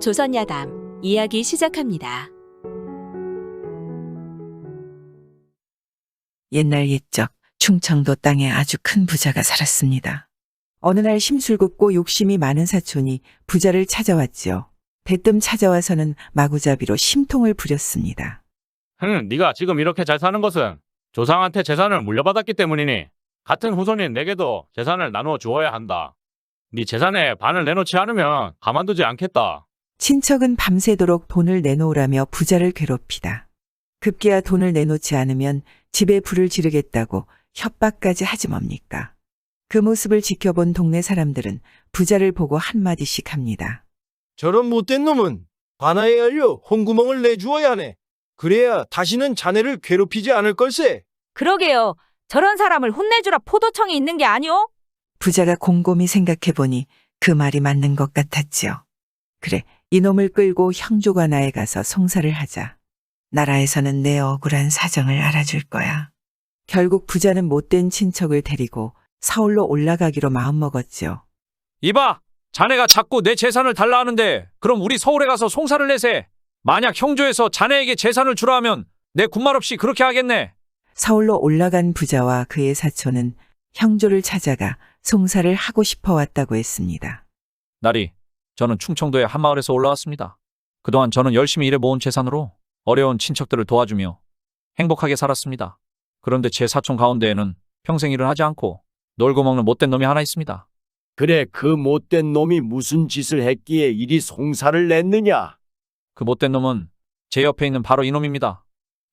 조선야담 이야기 시작합니다. 옛날 옛적 충청도 땅에 아주 큰 부자가 살았습니다. 어느 날 심술궂고 욕심이 많은 사촌이 부자를 찾아왔지요. 대뜸 찾아와서는 마구잡이로 심통을 부렸습니다. 네가 지금 이렇게 잘 사는 것은 조상한테 재산을 물려받았기 때문이니 같은 후손인 내게도 재산을 나누어 주어야 한다. 네 재산의 반을 내놓지 않으면 가만두지 않겠다. 친척은 밤새도록 돈을 내놓으라며 부자를 괴롭히다. 급기야 돈을 내놓지 않으면 집에 불을 지르겠다고 협박까지 하지 뭡니까? 그 모습을 지켜본 동네 사람들은 부자를 보고 한마디씩 합니다. 저런 못된 놈은 관아에 알려 홍구멍을 내주어야 하네. 그래야 다시는 자네를 괴롭히지 않을 걸세. 그러게요. 저런 사람을 혼내주라 포도청이 있는 게 아니오? 부자가 곰곰이 생각해보니 그 말이 맞는 것 같았지요. 그래, 이놈을 끌고 형조관아에 가서 송사를 하자. 나라에서는 내 억울한 사정을 알아줄 거야. 결국 부자는 못된 친척을 데리고 서울로 올라가기로 마음먹었지요. 이봐! 자네가 자꾸 내 재산을 달라 하는데 그럼 우리 서울에 가서 송사를 내세. 만약 형조에서 자네에게 재산을 주라 하면 내 군말 없이 그렇게 하겠네. 서울로 올라간 부자와 그의 사촌은 형조를 찾아가 송사를 하고 싶어 왔다고 했습니다. 나리, 저는 충청도의 한 마을에서 올라왔습니다. 그동안 저는 열심히 일해 모은 재산으로 어려운 친척들을 도와주며 행복하게 살았습니다. 그런데 제 사촌 가운데에는 평생 일을 하지 않고 놀고 먹는 못된 놈이 하나 있습니다. 그래, 그 못된 놈이 무슨 짓을 했기에 이리 송사를 냈느냐? 그 못된 놈은 제 옆에 있는 바로 이놈입니다.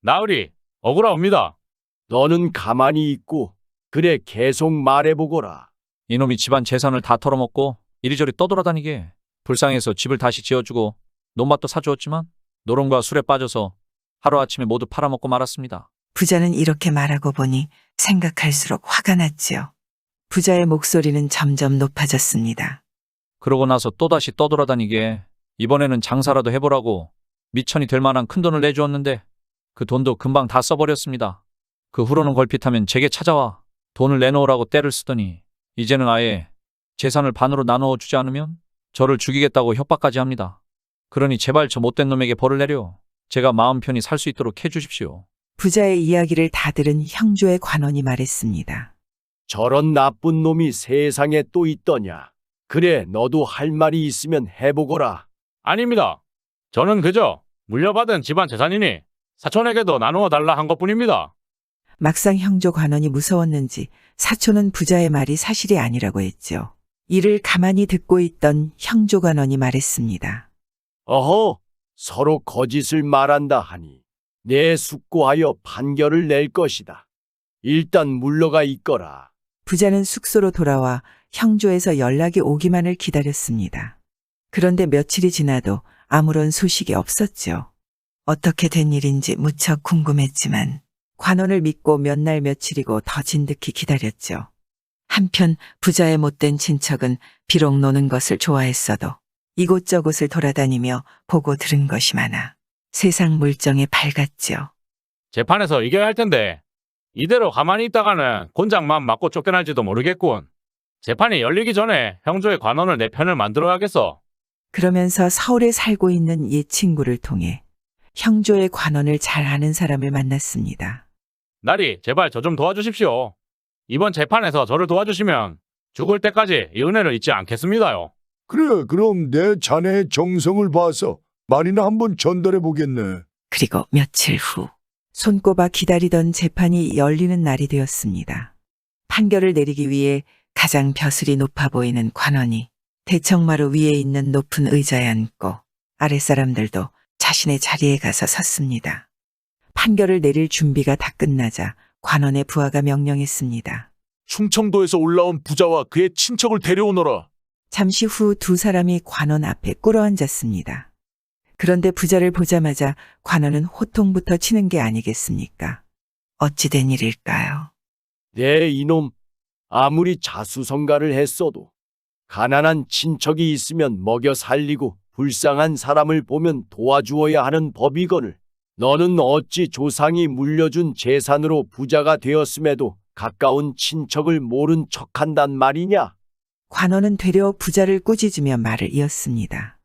나으리, 억울하옵니다. 너는 가만히 있고 그래 계속 말해보거라. 이놈이 집안 재산을 다 털어먹고 이리저리 떠돌아다니게 불쌍해서 집을 다시 지어주고 논밭도 사주었지만 노름과 술에 빠져서 하루아침에 모두 팔아먹고 말았습니다. 부자는 이렇게 말하고 보니 생각할수록 화가 났지요. 부자의 목소리는 점점 높아졌습니다. 그러고 나서 또다시 떠돌아다니게 이번에는 장사라도 해보라고 미천이 될 만한 큰 돈을 내주었는데 그 돈도 금방 다 써버렸습니다. 그 후로는 걸핏하면 제게 찾아와 돈을 내놓으라고 떼를 쓰더니 이제는 아예 재산을 반으로 나누어 주지 않으면 저를 죽이겠다고 협박까지 합니다. 그러니 제발 저 못된 놈에게 벌을 내려 제가 마음 편히 살 수 있도록 해주십시오. 부자의 이야기를 다 들은 형조의 관원이 말했습니다. 저런 나쁜 놈이 세상에 또 있더냐? 그래, 너도 할 말이 있으면 해보거라. 아닙니다. 저는 그저 물려받은 집안 재산이니 사촌에게도 나누어 달라 한 것뿐입니다. 막상 형조 관원이 무서웠는지 사촌은 부자의 말이 사실이 아니라고 했죠. 이를 가만히 듣고 있던 형조 관원이 말했습니다. 어허, 서로 거짓을 말한다 하니 내 숙고하여 판결을 낼 것이다. 일단 물러가 있거라. 부자는 숙소로 돌아와 형조에서 연락이 오기만을 기다렸습니다. 그런데 며칠이 지나도 아무런 소식이 없었죠. 어떻게 된 일인지 무척 궁금했지만 관원을 믿고 몇 날 며칠이고 더 진득히 기다렸죠. 한편 부자의 못된 친척은 비록 노는 것을 좋아했어도 이곳저곳을 돌아다니며 보고 들은 것이 많아 세상 물정에 밝았죠. 재판에서 이겨야 할 텐데 이대로 가만히 있다가는 곤장만 맞고 쫓겨날지도 모르겠군. 재판이 열리기 전에 형조의 관원을 내 편을 만들어야겠어. 그러면서 서울에 살고 있는 옛 친구를 통해 형조의 관원을 잘 아는 사람을 만났습니다. 나리, 제발 저 좀 도와주십시오. 이번 재판에서 저를 도와주시면 죽을 때까지 이 은혜를 잊지 않겠습니다요. 그래, 그럼 내 자네의 정성을 봐서 말이나 한번 전달해 보겠네. 그리고 며칠 후 손꼽아 기다리던 재판이 열리는 날이 되었습니다. 판결을 내리기 위해 가장 벼슬이 높아 보이는 관원이 대청마루 위에 있는 높은 의자에 앉고 아랫사람들도 자신의 자리에 가서 섰습니다. 판결을 내릴 준비가 다 끝나자 관원의 부하가 명령했습니다. 충청도에서 올라온 부자와 그의 친척을 데려오너라. 잠시 후 두 사람이 관원 앞에 꿇어앉았습니다. 그런데 부자를 보자마자 관원은 호통부터 치는 게 아니겠습니까? 어찌 된 일일까요? 내 이놈, 아무리 자수성가를 했어도 가난한 친척이 있으면 먹여 살리고 불쌍한 사람을 보면 도와주어야 하는 법이거늘. 너는 어찌 조상이 물려준 재산으로 부자가 되었음에도 가까운 친척을 모른 척한단 말이냐? 관원은 되려 부자를 꾸짖으며 말을 이었습니다.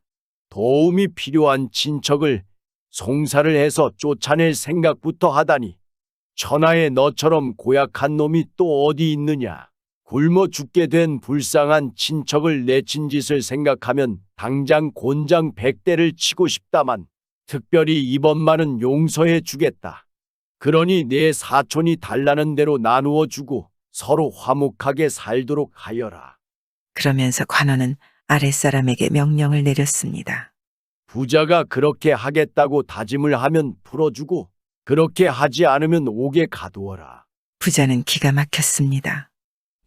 도움이 필요한 친척을 송사를 해서 쫓아낼 생각부터 하다니. 천하에 너처럼 고약한 놈이 또 어디 있느냐. 굶어 죽게 된 불쌍한 친척을 내친 짓을 생각하면 당장 곤장 100대를 치고 싶다만 특별히 이번만은 용서해 주겠다. 그러니 내 사촌이 달라는 대로 나누어 주고 서로 화목하게 살도록 하여라. 그러면서 관원은 아랫사람에게 명령을 내렸습니다. 부자가 그렇게 하겠다고 다짐을 하면 풀어주고 그렇게 하지 않으면 옥에 가두어라. 부자는 기가 막혔습니다.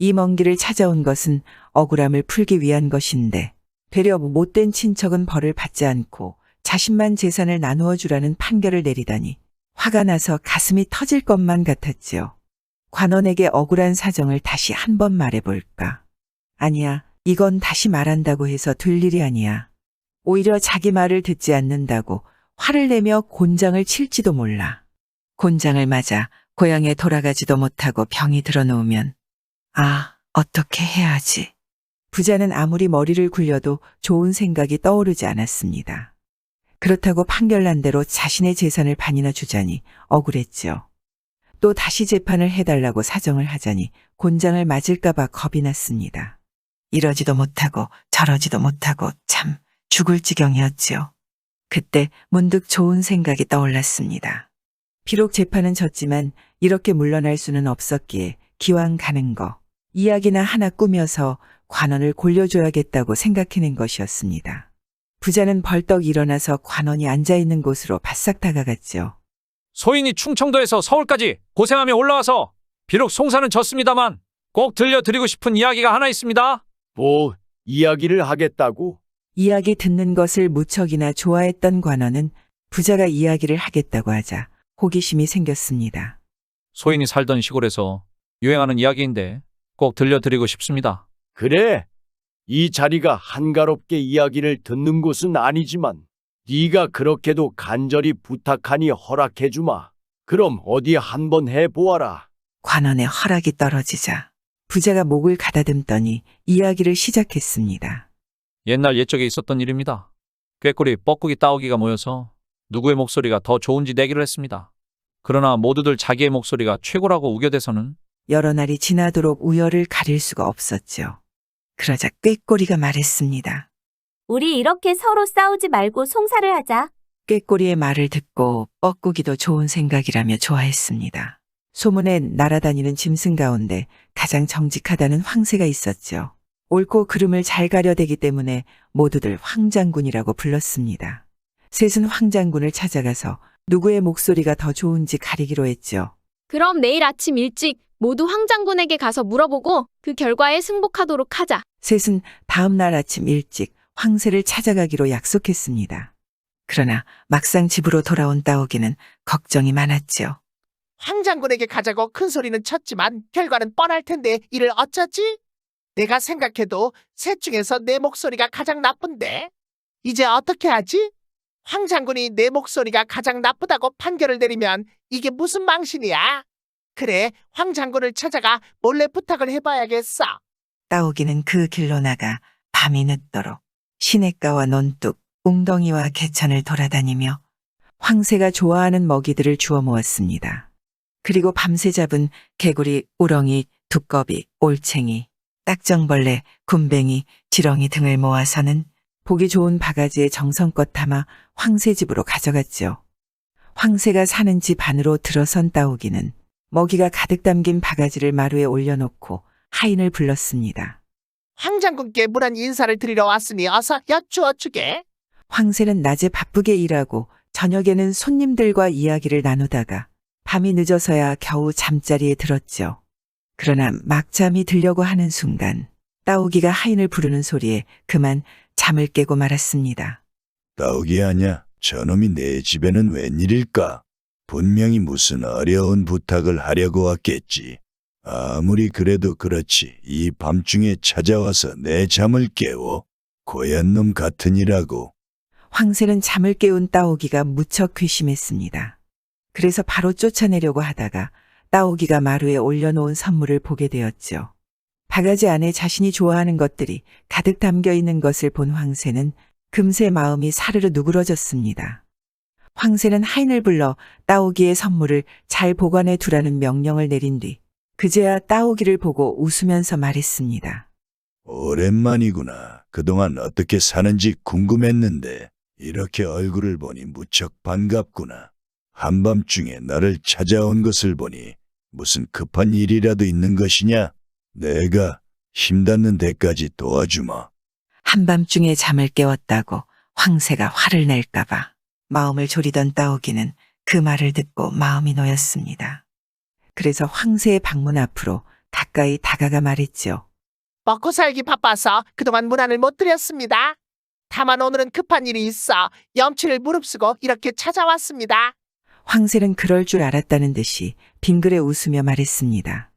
이 먼 길을 찾아온 것은 억울함을 풀기 위한 것인데 되려 못된 친척은 벌을 받지 않고 자신만 재산을 나누어 주라는 판결을 내리다니 화가 나서 가슴이 터질 것만 같았지요. 관원에게 억울한 사정을 다시 한 번 말해볼까? 아니야, 이건 다시 말한다고 해서 될 일이 아니야. 오히려 자기 말을 듣지 않는다고 화를 내며 곤장을 칠지도 몰라. 곤장을 맞아 고향에 돌아가지도 못하고 병이 들어놓으면 어떻게 해야 하지? 부자는 아무리 머리를 굴려도 좋은 생각이 떠오르지 않았습니다. 그렇다고 판결난 대로 자신의 재산을 반이나 주자니 억울했지요. 또 다시 재판을 해달라고 사정을 하자니 곤장을 맞을까봐 겁이 났습니다. 이러지도 못하고 저러지도 못하고 참 죽을 지경이었지요. 그때 문득 좋은 생각이 떠올랐습니다. 비록 재판은 졌지만 이렇게 물러날 수는 없었기에 기왕 가는 거 이야기나 하나 꾸며서 관원을 골려줘야겠다고 생각해낸 것이었습니다. 부자는 벌떡 일어나서 관원이 앉아있는 곳으로 바싹 다가갔죠. 소인이 충청도에서 서울까지 고생하며 올라와서 비록 송사는 졌습니다만 꼭 들려드리고 싶은 이야기가 하나 있습니다. 뭐 이야기를 하겠다고? 이야기 듣는 것을 무척이나 좋아했던 관원은 부자가 이야기를 하겠다고 하자 호기심이 생겼습니다. 소인이 살던 시골에서 유행하는 이야기인데 꼭 들려드리고 싶습니다. 그래. 이 자리가 한가롭게 이야기를 듣는 곳은 아니지만 네가 그렇게도 간절히 부탁하니 허락해 주마. 그럼 어디 한번 해보아라. 관원의 허락이 떨어지자 부자가 목을 가다듬더니 이야기를 시작했습니다. 옛날 옛적에 있었던 일입니다. 꾀꼬리, 뻐꾸기, 따오기가 모여서 누구의 목소리가 더 좋은지 내기를 했습니다. 그러나 모두들 자기의 목소리가 최고라고 우겨대서는 여러 날이 지나도록 우열을 가릴 수가 없었죠. 그러자 꾀꼬리가 말했습니다. 우리 이렇게 서로 싸우지 말고 송사를 하자. 꾀꼬리의 말을 듣고 뻐꾸기도 좋은 생각이라며 좋아했습니다. 소문에 날아다니는 짐승 가운데 가장 정직하다는 황새가 있었죠. 옳고 그름을 잘 가려대기 때문에 모두들 황장군이라고 불렀습니다. 셋은 황장군을 찾아가서 누구의 목소리가 더 좋은지 가리기로 했죠. 그럼 내일 아침 일찍 모두 황장군에게 가서 물어보고 그 결과에 승복하도록 하자. 셋은 다음 날 아침 일찍 황새를 찾아가기로 약속했습니다. 그러나 막상 집으로 돌아온 따오기는 걱정이 많았죠. 황장군에게 가자고 큰 소리는 쳤지만 결과는 뻔할 텐데 이를 어쩌지? 내가 생각해도 셋 중에서 내 목소리가 가장 나쁜데 이제 어떻게 하지? 황장군이 내 목소리가 가장 나쁘다고 판결을 내리면 이게 무슨 망신이야? 그래, 황장군을 찾아가 몰래 부탁을 해봐야겠어. 따오기는 그 길로 나가 밤이 늦도록 시냇가와 논둑, 웅덩이와 개천을 돌아다니며 황새가 좋아하는 먹이들을 주워 모았습니다. 그리고 밤새 잡은 개구리, 우렁이, 두꺼비, 올챙이, 딱정벌레, 굼벵이, 지렁이 등을 모아서는 보기 좋은 바가지에 정성껏 담아 황새 집으로 가져갔죠. 황새가 사는 집 안으로 들어선 따오기는 먹이가 가득 담긴 바가지를 마루에 올려놓고 하인을 불렀습니다. 황장군께 물한 인사를 드리러 왔으니 어서 여쭈어 주게. 황새는 낮에 바쁘게 일하고 저녁에는 손님들과 이야기를 나누다가 밤이 늦어서야 겨우 잠자리에 들었죠. 그러나 막 잠이 들려고 하는 순간 따오기가 하인을 부르는 소리에 그만 잠을 깨고 말았습니다. 따오기 아냐? 저놈이 내 집에는 웬일일까? 분명히 무슨 어려운 부탁을 하려고 왔겠지. 아무리 그래도 그렇지 이 밤중에 찾아와서 내 잠을 깨워? 고얀 놈 같으니라고. 황새는 잠을 깨운 따오기가 무척 괘씸했습니다. 그래서 바로 쫓아내려고 하다가 따오기가 마루에 올려놓은 선물을 보게 되었죠. 바가지 안에 자신이 좋아하는 것들이 가득 담겨 있는 것을 본 황새는 금세 마음이 사르르 누그러졌습니다. 황새는 하인을 불러 따오기의 선물을 잘 보관해 두라는 명령을 내린 뒤 그제야 따오기를 보고 웃으면서 말했습니다. 오랜만이구나. 그동안 어떻게 사는지 궁금했는데 이렇게 얼굴을 보니 무척 반갑구나. 한밤중에 나를 찾아온 것을 보니 무슨 급한 일이라도 있는 것이냐? 내가 힘닿는 데까지 도와주마. 한밤중에 잠을 깨웠다고 황새가 화를 낼까봐 마음을 졸이던 따오기는 그 말을 듣고 마음이 놓였습니다. 그래서 황새의 방문 앞으로 가까이 다가가 말했죠. 먹고 살기 바빠서 그동안 문안을 못 드렸습니다. 다만 오늘은 급한 일이 있어 염치를 무릅쓰고 이렇게 찾아왔습니다. 황새는 그럴 줄 알았다는 듯이 빙그레 웃으며 말했습니다.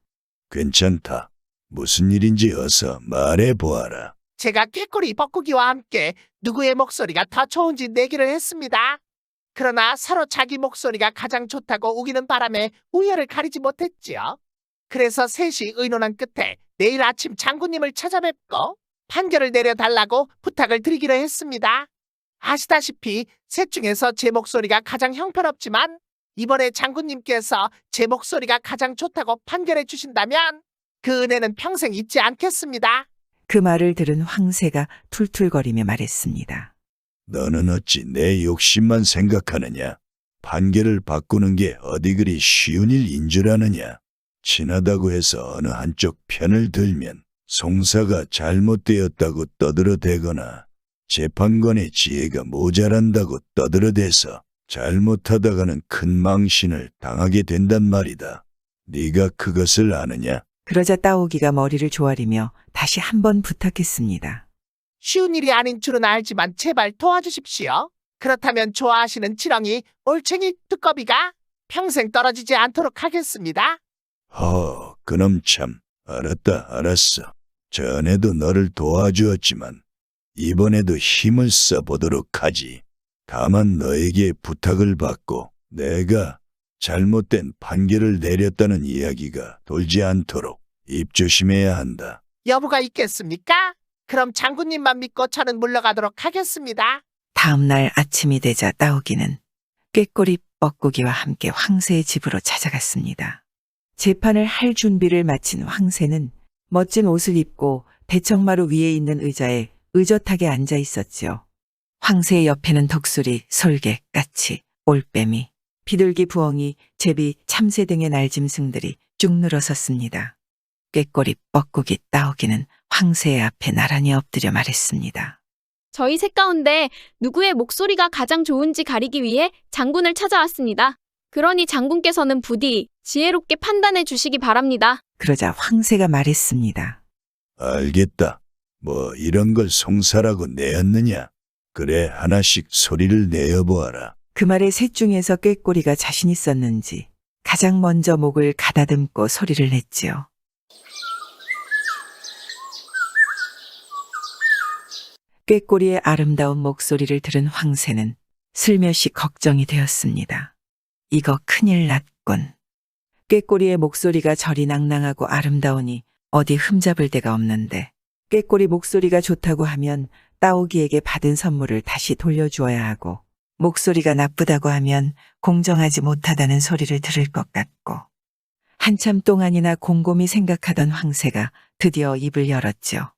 괜찮다. 무슨 일인지 어서 말해보아라. 제가 꾀꼬리 뻐꾸기와 함께 누구의 목소리가 더 좋은지 내기를 했습니다. 그러나 서로 자기 목소리가 가장 좋다고 우기는 바람에 우열을 가리지 못했지요. 그래서 셋이 의논한 끝에 내일 아침 장군님을 찾아뵙고 판결을 내려달라고 부탁을 드리기로 했습니다. 아시다시피 셋 중에서 제 목소리가 가장 형편없지만 이번에 장군님께서 제 목소리가 가장 좋다고 판결해 주신다면 그 은혜는 평생 잊지 않겠습니다. 그 말을 들은 황새가 툴툴거리며 말했습니다. 너는 어찌 내 욕심만 생각하느냐? 판결을 바꾸는 게 어디 그리 쉬운 일인 줄 아느냐? 친하다고 해서 어느 한쪽 편을 들면 송사가 잘못되었다고 떠들어대거나 재판관의 지혜가 모자란다고 떠들어대서 잘못하다가는 큰 망신을 당하게 된단 말이다. 네가 그것을 아느냐? 그러자 따오기가 머리를 조아리며 다시 한번 부탁했습니다. 쉬운 일이 아닌 줄은 알지만 제발 도와주십시오. 그렇다면 좋아하시는 지렁이, 올챙이, 두꺼비가 평생 떨어지지 않도록 하겠습니다. 그놈 참. 알았다, 알았어. 전에도 너를 도와주었지만 이번에도 힘을 써보도록 하지. 다만 너에게 부탁을 받고 내가 잘못된 판결을 내렸다는 이야기가 돌지 않도록 입조심해야 한다. 여부가 있겠습니까? 그럼 장군님만 믿고 저는 물러가도록 하겠습니다. 다음 날 아침이 되자 따오기는 꾀꼬리 뻐꾸기와 함께 황새의 집으로 찾아갔습니다. 재판을 할 준비를 마친 황새는 멋진 옷을 입고 대청마루 위에 있는 의자에 의젓하게 앉아 있었지요. 황새의 옆에는 독수리, 솔개, 까치, 올빼미, 비둘기, 부엉이, 제비, 참새 등의 날짐승들이 쭉 늘어섰습니다. 꾀꼬리 뻐꾸기 따오기는 황새의 앞에 나란히 엎드려 말했습니다. 저희 셋 가운데 누구의 목소리가 가장 좋은지 가리기 위해 장군을 찾아왔습니다. 그러니 장군께서는 부디 지혜롭게 판단해 주시기 바랍니다. 그러자 황새가 말했습니다. 알겠다. 뭐 이런 걸 송사라고 내었느냐? 그래, 하나씩 소리를 내어보아라. 그 말에 셋 중에서 꾀꼬리가 자신 있었는지 가장 먼저 목을 가다듬고 소리를 냈지요. 꾀꼬리의 아름다운 목소리를 들은 황새는 슬며시 걱정이 되었습니다. 이거 큰일 났군. 꾀꼬리의 목소리가 저리 낭낭하고 아름다우니 어디 흠잡을 데가 없는데 꾀꼬리 목소리가 좋다고 하면 따오기에게 받은 선물을 다시 돌려주어야 하고 목소리가 나쁘다고 하면 공정하지 못하다는 소리를 들을 것 같고 한참 동안이나 곰곰이 생각하던 황새가 드디어 입을 열었죠.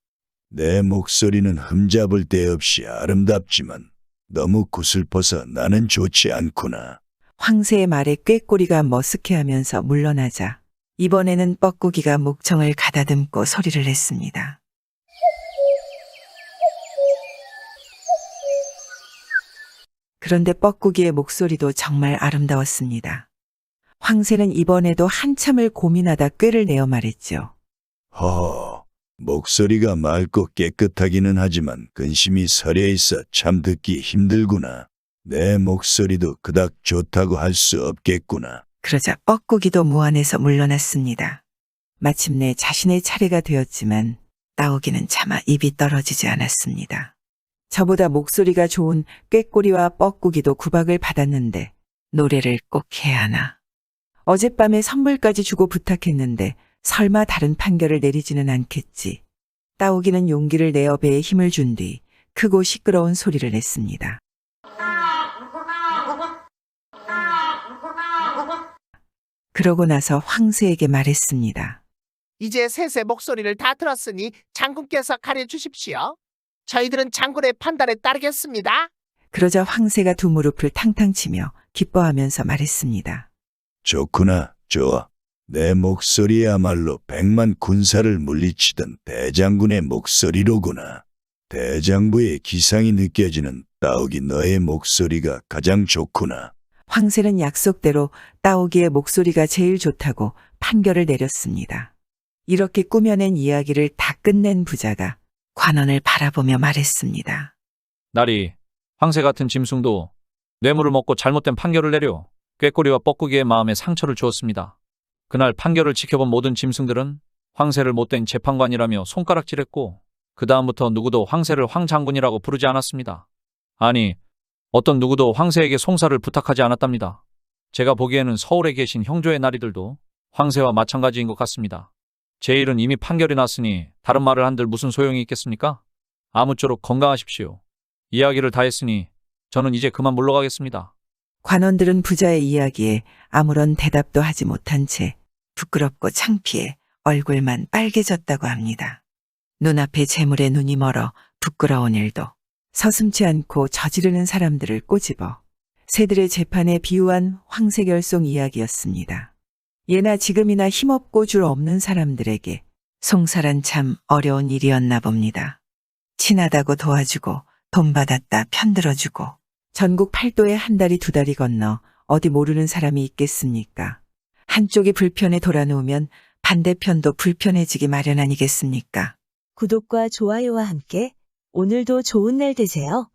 내 목소리는 흠잡을 데 없이 아름답지만 너무 구슬퍼서 나는 좋지 않구나. 황새의 말에 꾀꼬리가 머쓱해하면서 물러나자 이번에는 뻐꾸기가 목청을 가다듬고 소리를 냈습니다. 그런데 뻐꾸기의 목소리도 정말 아름다웠습니다. 황새는 이번에도 한참을 고민하다 꾀를 내어 말했죠. 목소리가 맑고 깨끗하기는 하지만 근심이 서려 있어 참 듣기 힘들구나. 내 목소리도 그닥 좋다고 할 수 없겠구나. 그러자 뻐꾸기도 무안에서 물러났습니다. 마침내 자신의 차례가 되었지만 따오기는 차마 입이 떨어지지 않았습니다. 저보다 목소리가 좋은 꾀꼬리와 뻐꾸기도 구박을 받았는데 노래를 꼭 해야 하나. 어젯밤에 선물까지 주고 부탁했는데 설마 다른 판결을 내리지는 않겠지. 따오기는 용기를 내어 배에 힘을 준 뒤 크고 시끄러운 소리를 냈습니다. 그러고 나서 황새에게 말했습니다. 이제 셋의 목소리를 다 들었으니 장군께서 가려주십시오. 저희들은 장군의 판단에 따르겠습니다. 그러자 황새가 두 무릎을 탕탕 치며 기뻐하면서 말했습니다. 좋구나, 좋아. 내 목소리야말로 100만 군사를 물리치던 대장군의 목소리로구나. 대장부의 기상이 느껴지는 따오기 너의 목소리가 가장 좋구나. 황새는 약속대로 따오기의 목소리가 제일 좋다고 판결을 내렸습니다. 이렇게 꾸며낸 이야기를 다 끝낸 부자가 관원을 바라보며 말했습니다. 나리, 황새 같은 짐승도 뇌물을 먹고 잘못된 판결을 내려 꾀꼬리와 뻐꾸기의 마음에 상처를 주었습니다. 그날 판결을 지켜본 모든 짐승들은 황새를 못된 재판관이라며 손가락질했고 그 다음부터 누구도 황새를 황장군이라고 부르지 않았습니다. 아니, 어떤 누구도 황새에게 송사를 부탁하지 않았답니다. 제가 보기에는 서울에 계신 형조의 나리들도 황새와 마찬가지인 것 같습니다. 제 일은 이미 판결이 났으니 다른 말을 한들 무슨 소용이 있겠습니까? 아무쪼록 건강하십시오. 이야기를 다 했으니 저는 이제 그만 물러가겠습니다. 관원들은 부자의 이야기에 아무런 대답도 하지 못한 채 부끄럽고 창피해 얼굴만 빨개졌다고 합니다. 눈앞에 재물에 눈이 멀어 부끄러운 일도 서슴지 않고 저지르는 사람들을 꼬집어 새들의 재판에 비유한 황새결송 이야기였습니다. 예나 지금이나 힘없고 줄 없는 사람들에게 송사란 참 어려운 일이었나 봅니다. 친하다고 도와주고 돈 받았다 편들어주고 전국 팔도에 한 다리 두 다리 건너 어디 모르는 사람이 있겠습니까? 한쪽이 불편해 돌아놓으면 반대편도 불편해지기 마련 아니겠습니까? 구독과 좋아요와 함께 오늘도 좋은 날 되세요.